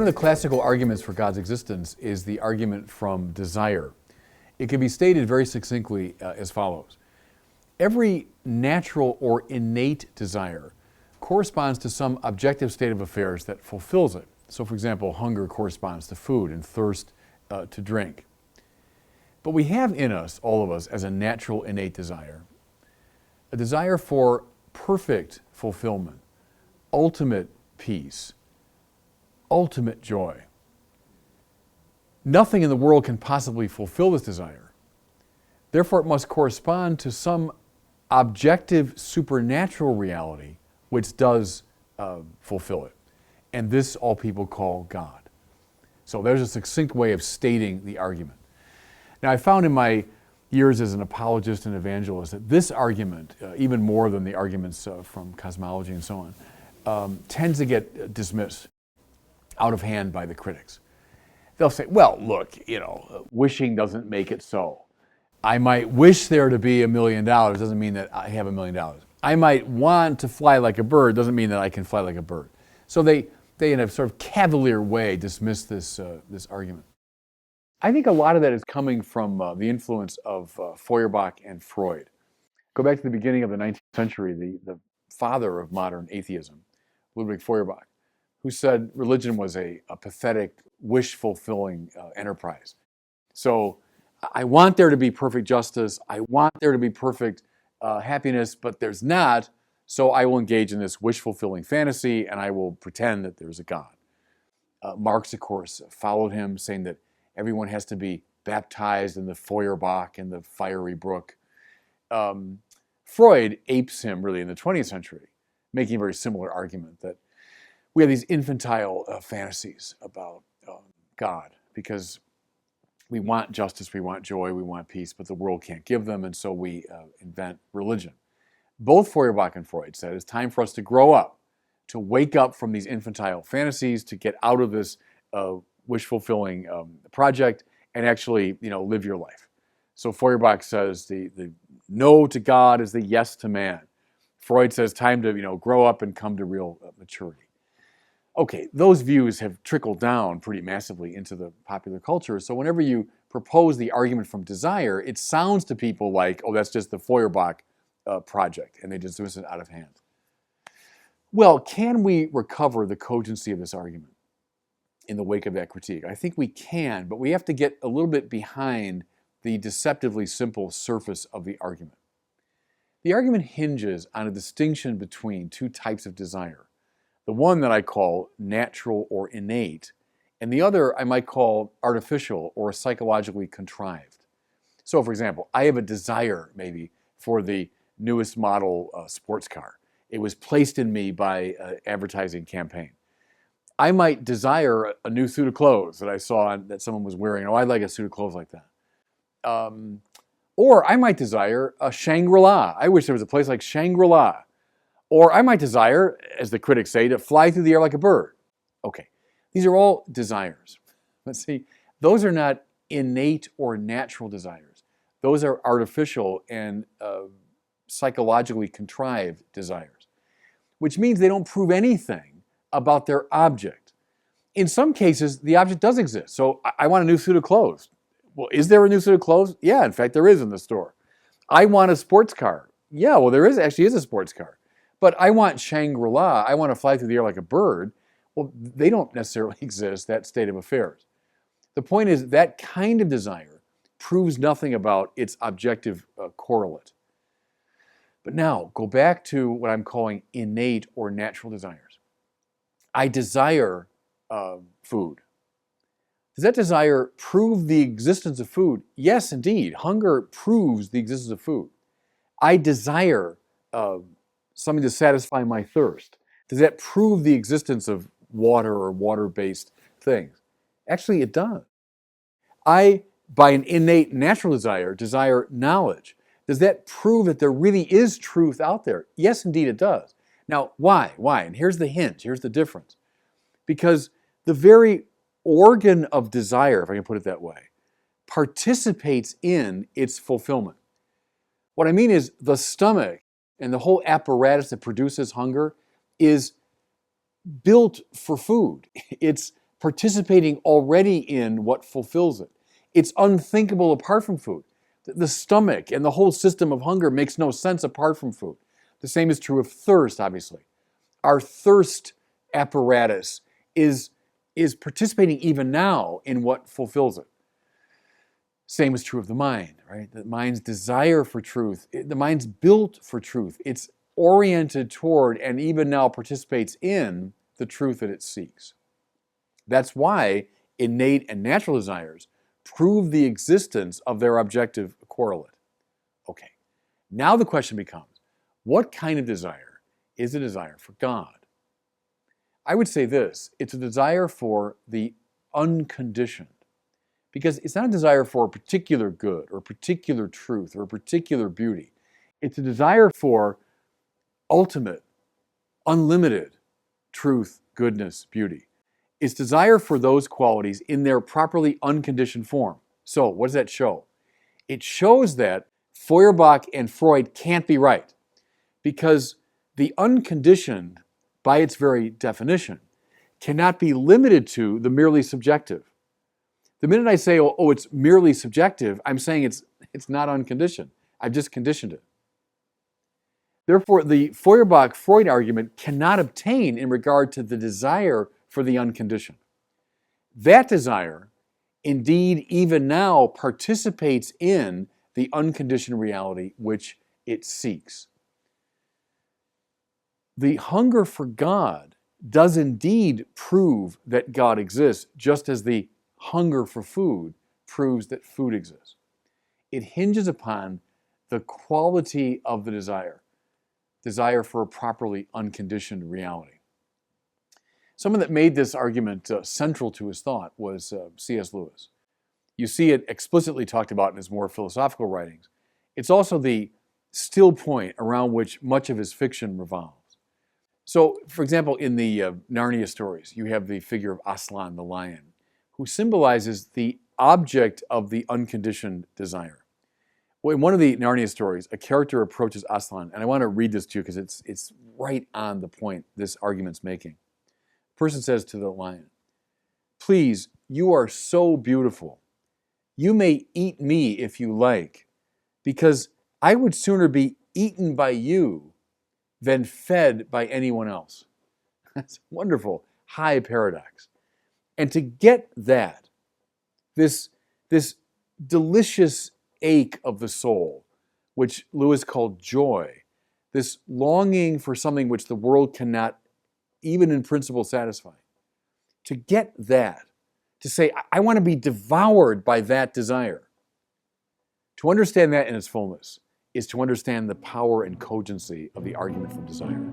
One of the classical arguments for God's existence is the argument from desire. It can be stated very succinctly as follows. Every natural or innate desire corresponds to some objective state of affairs that fulfills it. So, for example, hunger corresponds to food and thirst to drink. But we have in us, all of us, as a natural innate desire, a desire for perfect fulfillment, ultimate peace, ultimate joy. Nothing in the world can possibly fulfill this desire. Therefore, it must correspond to some objective supernatural reality which does fulfill it. And this all people call God. So there's a succinct way of stating the argument. Now, I found in my years as an apologist and evangelist that this argument, even more than the arguments from cosmology and so on, tends to get dismissed out of hand by the critics. They'll say, well, look, wishing doesn't make it so. I might wish there to be $1 million, doesn't mean that I have $1 million. I might want to fly like a bird, doesn't mean that I can fly like a bird. So they in a sort of cavalier way dismiss this argument. I think a lot of that is coming from the influence of Feuerbach and Freud. Go back to the beginning of the 19th century, the father of modern atheism, Ludwig Feuerbach, who said religion was a pathetic, wish-fulfilling enterprise. So I want there to be perfect justice, I want there to be perfect happiness, but there's not, so I will engage in this wish-fulfilling fantasy and I will pretend that there's a God. Marx, of course, followed him, saying that everyone has to be baptized in the Feuerbach and the fiery brook. Freud apes him really in the 20th century, making a very similar argument that we have these infantile fantasies about God because we want justice, we want joy, we want peace, but the world can't give them, and so we invent religion. Both Feuerbach and Freud said it's time for us to grow up, to wake up from these infantile fantasies, to get out of this wish-fulfilling project and actually, live your life. So Feuerbach says the no to God is the yes to man. Freud says time to, grow up and come to real maturity. Okay, those views have trickled down pretty massively into the popular culture. So whenever you propose the argument from desire, it sounds to people like, oh, that's just the Feuerbach project, and they dismiss it out of hand. Well, can we recover the cogency of this argument in the wake of that critique? I think we can, but we have to get a little bit behind the deceptively simple surface of the argument. The argument hinges on a distinction between two types of desire. The one that I call natural or innate, and the other I might call artificial or psychologically contrived. So, for example, I have a desire maybe for the newest model sports car. It was placed in me by an advertising campaign. I might desire a new suit of clothes that I saw that someone was wearing. Oh, I'd like a suit of clothes like that. Or I might desire a Shangri-La. I wish there was a place like Shangri-La. Or I might desire, as the critics say, to fly through the air like a bird. Okay, these are all desires. Let's see, those are not innate or natural desires. Those are artificial and psychologically contrived desires, which means they don't prove anything about their object. In some cases, the object does exist. So I want a new suit of clothes. Well, is there a new suit of clothes? Yeah, in fact, there is in the store. I want a sports car. Yeah, well, there actually is a sports car. But I want Shangri-La, I want to fly through the air like a bird. Well, they don't necessarily exist, that state of affairs. The point is that kind of desire proves nothing about its objective correlate. But now, go back to what I'm calling innate or natural desires. I desire food. Does that desire prove the existence of food? Yes, indeed. Hunger proves the existence of food. I desire something to satisfy my thirst. Does that prove the existence of water or water-based things? Actually, it does. I, by an innate natural desire knowledge. Does that prove that there really is truth out there? Yes, indeed, it does. Now, why? Why? And here's the hint, here's the difference. Because the very organ of desire, if I can put it that way, participates in its fulfillment. What I mean is the stomach and the whole apparatus that produces hunger is built for food. It's participating already in what fulfills it. It's unthinkable apart from food. The stomach and the whole system of hunger makes no sense apart from food. The same is true of thirst, obviously. Our thirst apparatus is participating even now in what fulfills it. Same is true of the mind, right? The mind's desire for truth. The mind's built for truth. It's oriented toward and even now participates in the truth that it seeks. That's why innate and natural desires prove the existence of their objective correlate. Okay, now the question becomes, what kind of desire is a desire for God? I would say this, it's a desire for the unconditioned. Because it's not a desire for a particular good or a particular truth or a particular beauty. It's a desire for ultimate, unlimited truth, goodness, beauty. It's desire for those qualities in their properly unconditioned form. So what does that show? It shows that Feuerbach and Freud can't be right, because the unconditioned, by its very definition, cannot be limited to the merely subjective. The minute I say, oh, it's merely subjective, I'm saying it's not unconditioned. I've just conditioned it. Therefore, the Feuerbach-Freud argument cannot obtain in regard to the desire for the unconditioned. That desire, indeed, even now participates in the unconditioned reality which it seeks. The hunger for God does indeed prove that God exists, just as the hunger for food proves that food exists. It hinges upon the quality of the desire for a properly unconditioned reality. Someone that made this argument central to his thought was C.S. Lewis. You see it explicitly talked about in his more philosophical writings. It's also the still point around which much of his fiction revolves. So, for example, in the Narnia stories, you have the figure of Aslan, the lion, who symbolizes the object of the unconditioned desire. Well, in one of the Narnia stories, a character approaches Aslan, and I want to read this to you because it's right on the point this argument's making. The person says to the lion, "Please, you are so beautiful. You may eat me if you like, because I would sooner be eaten by you than fed by anyone else." That's a wonderful, high paradox. And to get that, this delicious ache of the soul, which Lewis called joy, this longing for something which the world cannot, even in principle, satisfy, to get that, to say, I want to be devoured by that desire, to understand that in its fullness is to understand the power and cogency of the argument from desire.